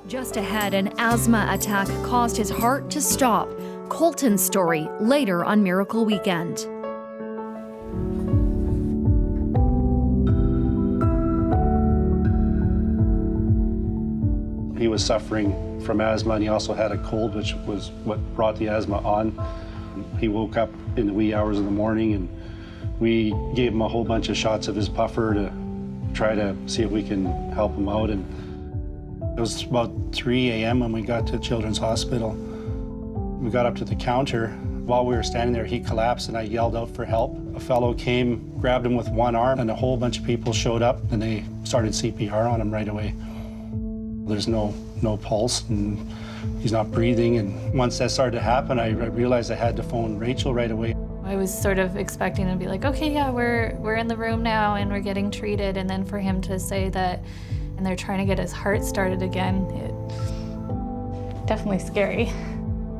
Just ahead, an asthma attack caused his heart to stop. Colton's story later on Miracle Weekend. He was suffering from asthma, and he also had a cold, which was what brought the asthma on. He woke up in the wee hours of the morning, and we gave him a whole bunch of shots of his puffer to try to see if we can help him out. And it was about 3 a.m. when we got to Children's Hospital. We got up to the counter. While we were standing there, he collapsed, and I yelled out for help. A fellow came, grabbed him with one arm, and a whole bunch of people showed up, and they started CPR on him right away. There's no pulse, and he's not breathing. And once that started to happen, I realized I had to phone Rachel right away. I was sort of expecting to be like, okay, yeah, we're in the room now and we're getting treated. And then for him to say that, and they're trying to get his heart started again, it definitely scary.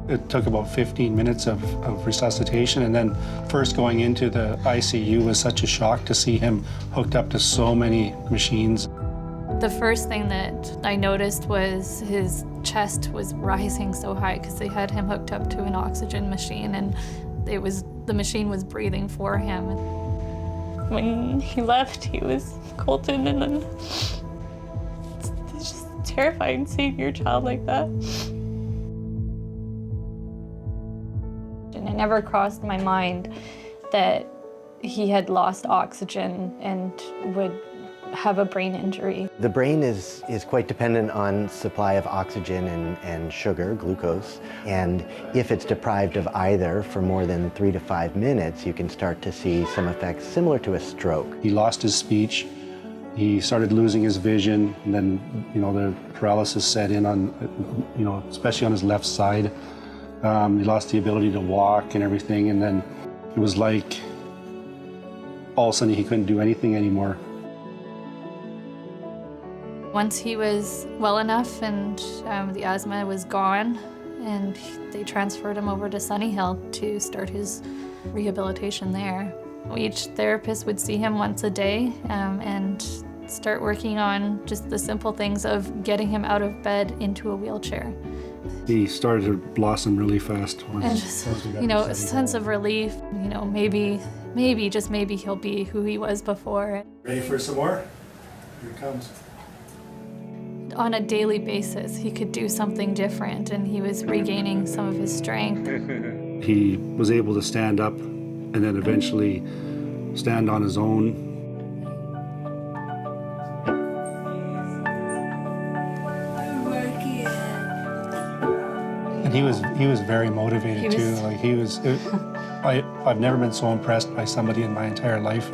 It took about 15 minutes of resuscitation, and then first going into the ICU was such a shock to see him hooked up to so many machines. The first thing that I noticed was his chest was rising so high because they had him hooked up to an oxygen machine, and the machine was breathing for him. When he left, he was Colton, and then it's just terrifying seeing your child like that. And it never crossed my mind that he had lost oxygen and would have a brain injury. The brain is quite dependent on supply of oxygen and sugar, glucose, and if it's deprived of either for more than 3 to 5 minutes, you can start to see some effects similar to a stroke. He lost his speech, he started losing his vision, and then, the paralysis set in on, especially on his left side. He lost the ability to walk and everything, and then it was like all of a sudden he couldn't do anything anymore. Once he was well enough and the asthma was gone, and they transferred him over to Sunny Hill to start his rehabilitation there. Each therapist would see him once a day and start working on just the simple things of getting him out of bed into a wheelchair. He started to blossom really fast. And just, a sense of relief, maybe, just maybe he'll be who he was before. Ready for some more? Here it comes. On a daily basis, he could do something different, and he was regaining some of his strength. He was able to stand up and then eventually stand on his own. And he was very motivated too. I've never been so impressed by somebody in my entire life.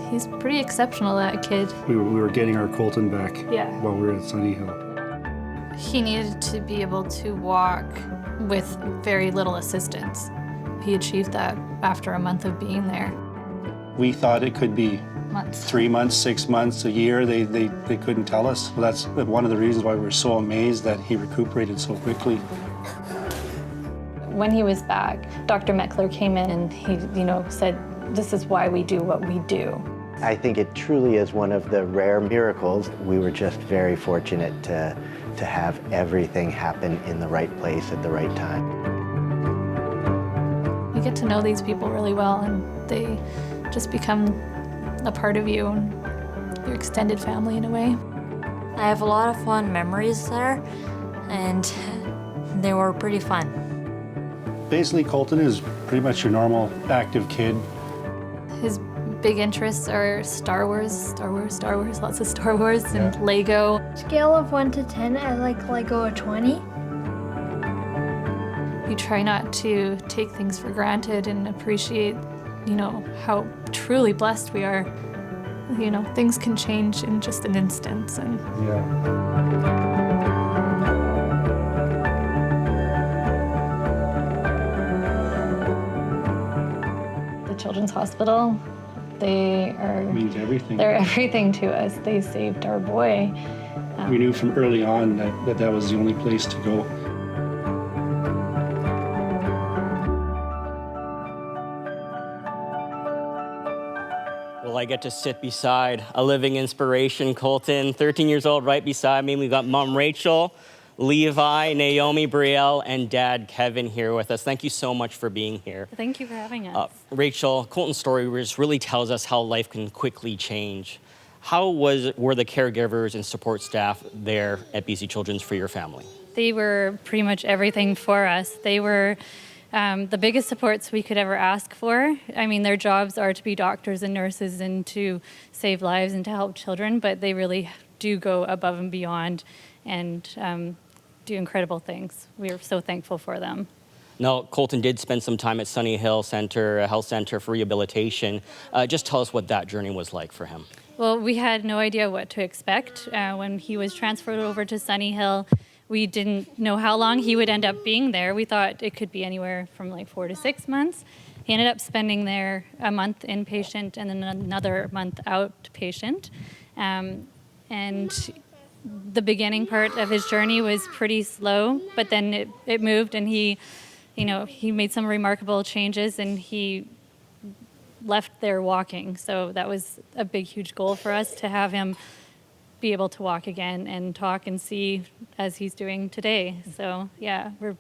He's pretty exceptional, that kid. We were getting our Colton back while we were at Sunny Hill. He needed to be able to walk with very little assistance. He achieved that after a month of being there. We thought it could be 3 months, 6 months, a year. They couldn't tell us. Well, that's one of the reasons why we're so amazed that he recuperated so quickly. When he was back, Dr. Meckler came in and he, said, "This is why we do what we do." I think it truly is one of the rare miracles. We were just very fortunate to have everything happen in the right place at the right time. You get to know these people really well, and they just become a part of you and your extended family in a way. I have a lot of fun memories there, and they were pretty fun. Basically, Colton is pretty much your normal active kid. His big interests are Star Wars, lots of Star Wars, and Lego. Scale of 1 to 10, I like Lego a 20. You try not to take things for granted and appreciate, how truly blessed we are. Things can change in just an instant. And Children's Hospital, means everything. They're everything to us. They saved our boy. We knew from early on that was the only place to go. Well, I get to sit beside a living inspiration, Colton, 13 years old, right beside me. We've got Mom Rachel, Levi, Naomi, Brielle, and Dad Kevin here with us. Thank you so much for being here. Thank you for having us. Rachel, Colton's story just really tells us how life can quickly change. How were the caregivers and support staff there at BC Children's for your family? They were pretty much everything for us. They were the biggest supports we could ever ask for. I mean, their jobs are to be doctors and nurses and to save lives and to help children, but they really do go above and beyond and do incredible things. We are so thankful for them. Now, Colton did spend some time at Sunny Hill Health Center for rehabilitation. Just tell us what that journey was like for him. Well, we had no idea what to expect. When he was transferred over to Sunny Hill, we didn't know how long he would end up being there. We thought it could be anywhere from like 4 to 6 months. He ended up spending there a month inpatient and then another month outpatient. And the beginning part of his journey was pretty slow, but then it moved, and he made some remarkable changes, and he left there walking. So that was a big, huge goal for us, to have him be able to walk again and talk and see as he's doing today. So yeah, we're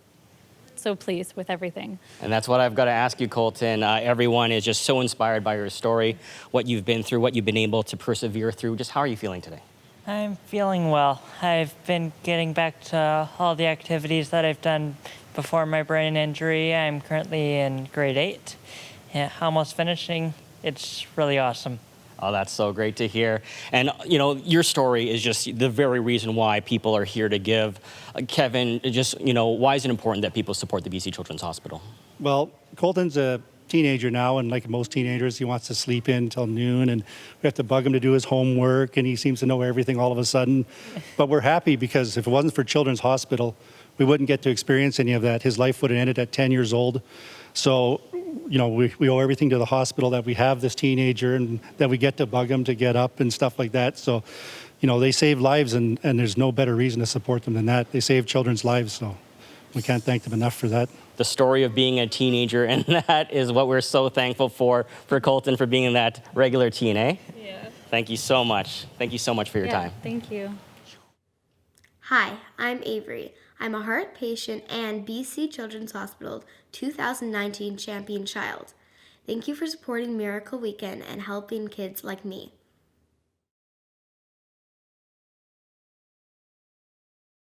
so pleased with everything. And that's what I've got to ask you, Colton. Everyone is just so inspired by your story, what you've been through, what you've been able to persevere through. Just how are you feeling today? I'm feeling well. I've been getting back to all the activities that I've done before my brain injury. I'm currently in grade 8, almost finishing. It's really awesome. Oh, that's so great to hear. And, your story is just the very reason why people are here to give. Kevin, why is it important that people support the BC Children's Hospital? Well, Colton's a teenager now, and like most teenagers, he wants to sleep in until noon, and we have to bug him to do his homework, and he seems to know everything all of a sudden. But we're happy, because if it wasn't for Children's Hospital, we wouldn't get to experience any of that. His life would have ended at 10 years old. So, we owe everything to the hospital, that we have this teenager and that we get to bug him to get up and stuff like that. So, they save lives, and there's no better reason to support them than that. They save children's lives, so we can't thank them enough for that. The story of being a teenager, and that is what we're so thankful for Colton, for being that regular teen, eh? Yeah. Thank you so much. Thank you so much for your time. Thank you. Hi, I'm Avery. I'm a heart patient and BC Children's Hospital 2019 champion child. Thank you for supporting Miracle Weekend and helping kids like me.